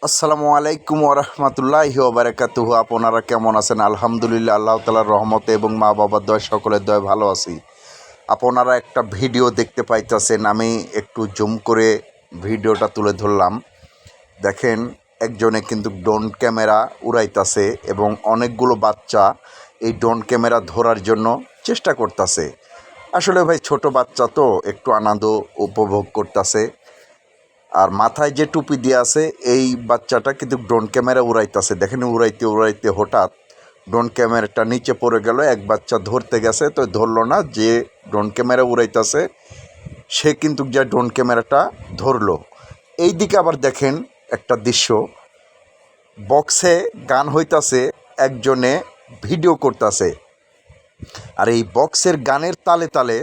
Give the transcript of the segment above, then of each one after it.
আসসালামু আলাইকুম ওরহমতুল্লাহি ওবারাকাতুহু। আপনারা কেমন আছেন? আলহামদুলিল্লাহ, আল্লাহ তাআলার রহমতে এবং মা বাবার দয়, সকলের দয় ভালো আছি। আপনারা একটা ভিডিও দেখতে পাইতেছেন, আমি একটু জুম করে ভিডিওটা তুলে ধরলাম। দেখেন, একজনে কিন্তু ড্রোন ক্যামেরা উড়াইতেছে এবং অনেকগুলো বাচ্চা এই ড্রোন ক্যামেরা ধরার জন্য চেষ্টা করতেছে। আসলে ভাই, ছোট বাচ্চা তো একটু আনন্দ উপভোগ করতেছে। আর মাথায় যে টুপি দিয়ে আছে এই বাচ্চাটা কিন্তু ড্রোন ক্যামেরা উড়াইতেছে। দেখেন, উড়াইতে উড়াইতে হঠাৎ ড্রোন ক্যামেরাটা নিচে পড়ে গেল। এক বাচ্চা ধরতে গেছে, তো ধরলো না। যে ড্রোন ক্যামেরা উড়াইতেছে সে কিন্তু যে ড্রোন ক্যামেরাটা ধরলো। এই দিকে আবার দেখেন একটা দৃশ্য, বক্সে গান হইতাছে, একজনে ভিডিও করতেছে। আর এই বক্সের গানের তালে তালে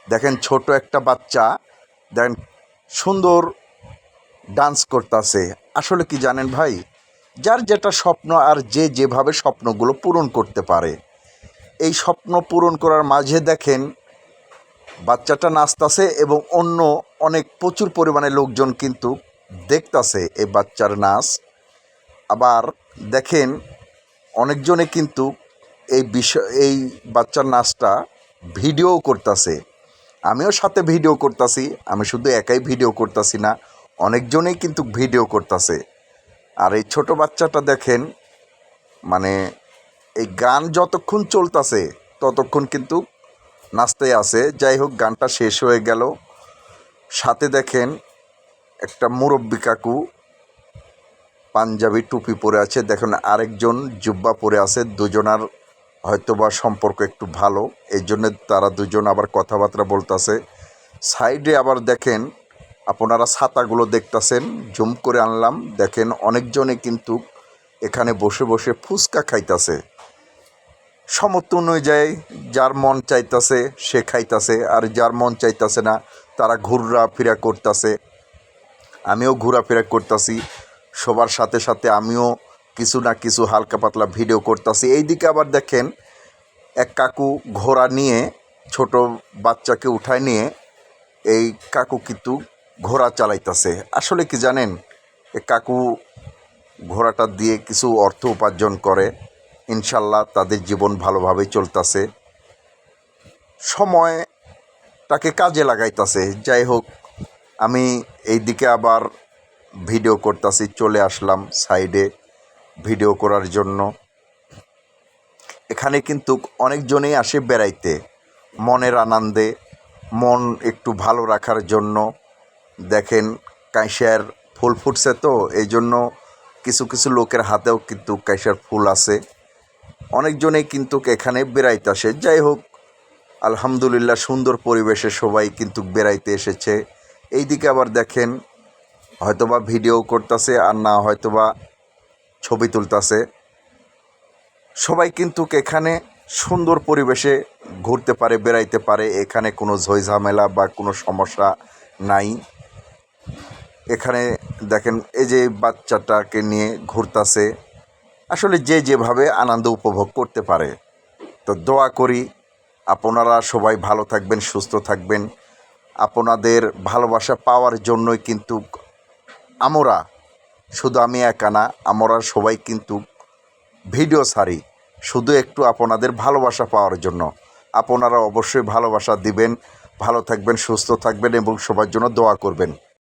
দেখেন ছোট একটা বাচ্চা দেখেন সুন্দর ডান্স করতেছে। আসলে কি জানেন ভাই, যার যেটা স্বপ্ন আর যে যেভাবে স্বপ্নগুলো পূরণ করতে পারে, এই স্বপ্ন পূরণ করার মাঝে দেখেন বাচ্চাটা নাচতেছে এবং অন্য অনেক প্রচুর পরিমাণে লোকজন কিন্তু দেখতাছে এই বাচ্চার নাচ। আবার দেখেন অনেকজনে কিন্তু এই বাচ্চার নাচটা ভিডিও করতেছে। আমিও সাথে ভিডিও করতেছি, আমি শুধু একাই ভিডিও করতেছি না, অনেকজনেই কিন্তু ভিডিও করতেছে। আর এই ছোট বাচ্চাটা দেখেন, মানে এই গান যতক্ষণ চলতেছে ততক্ষণ কিন্তু নাচতে আছে। যাই হোক, গানটা শেষ হয়ে গেল। সাথে দেখেন একটা মুরব্বি কাকু পাঞ্জাবি টুপি পরে আছে, দেখেন আরেকজন জুব্বা পরে আছে। দুজনার হয়তোবা সম্পর্ক একটু ভালো, এই জন্য তারা দুজন আবার কথাবার্তা বলতেছে। সাইডে আবার দেখেন আপনারা ছাতাগুলো দেখতেছেন, জুম করে আনলাম। দেখেন অনেকজনে কিন্তু এখানে বসে বসে ফুচকা খাইতেছে। সমর্থ অনুযায়ী যার মন চাইতেছে সে খাইতেছে, আর যার মন চাইতেছে না তারা ঘোরাফেরা করতেছে। আমিও ঘোরাফেরা করতেছি, সবার সাথে সাথে আমিও কিছু না কিছু হালকা পাতলা ভিডিও করতেছি। এইদিকে আবার দেখেন এক কাকু ঘোড়া নিয়ে ছোট বাচ্চাকে উঠায় নিয়ে এই কাকু কিন্তু ঘোড়া চালাইতেছে। আসলে কি জানেন, এই কাকু ঘোড়াটা দিয়ে কিছু অর্থ উপার্জন করে, ইনশাল্লাহ তাদের জীবন ভালোভাবেই চলতেছে, সময়টাকে কাজে লাগাইতেছে। যাই হোক, আমি এই দিকে আবার ভিডিও করতেছি, চলে আসলাম সাইডে ভিডিও করার জন্য। এখানে কিন্তু অনেকজনেই আসে বেড়াইতে, মনের আনন্দে, মন একটু ভালো রাখার জন্য। দেখেন কাঁইশার ফুল ফুটছে, তো এই জন্য কিছু কিছু লোকের হাতেও কিন্তু কাঁইশার ফুল আছে। অনেকজনেই কিন্তু এখানে বেড়াইতে আসে। যাই হোক, আলহামদুলিল্লাহ, সুন্দর পরিবেশে সবাই কিন্তু বেড়াইতে এসেছে। এই দিকে আবার দেখেন হয়তোবা ভিডিও করতেছে, আর না হয়তোবা ছবি তুলতেছে। সবাই কিন্তু এখানে সুন্দর পরিবেশে ঘুরতে পারে, বেড়াইতে পারে। এখানে কোনো ঝইঝামেলা বা কোনো সমস্যা নাই। এখানে দেখেন এই যে বাচ্চাটাকে নিয়ে ঘুরতেছে। আসলে যে যেভাবে আনন্দ উপভোগ করতে পারে। তো দোয়া করি আপনারা সবাই ভালো থাকবেন, সুস্থ থাকবেন। আপনাদের ভালোবাসা পাওয়ার জন্যই কিন্তু আমরা, শুধু আমি একা না, আমরা সবাই কিন্তু ভিডিও ছাড়ি শুধু একটু আপনাদের ভালোবাসা পাওয়ার জন্য। আপনারা অবশ্যই ভালোবাসা দিবেন, ভালো থাকবেন, সুস্থ থাকবেন এবং সবার জন্য দোয়া করবেন।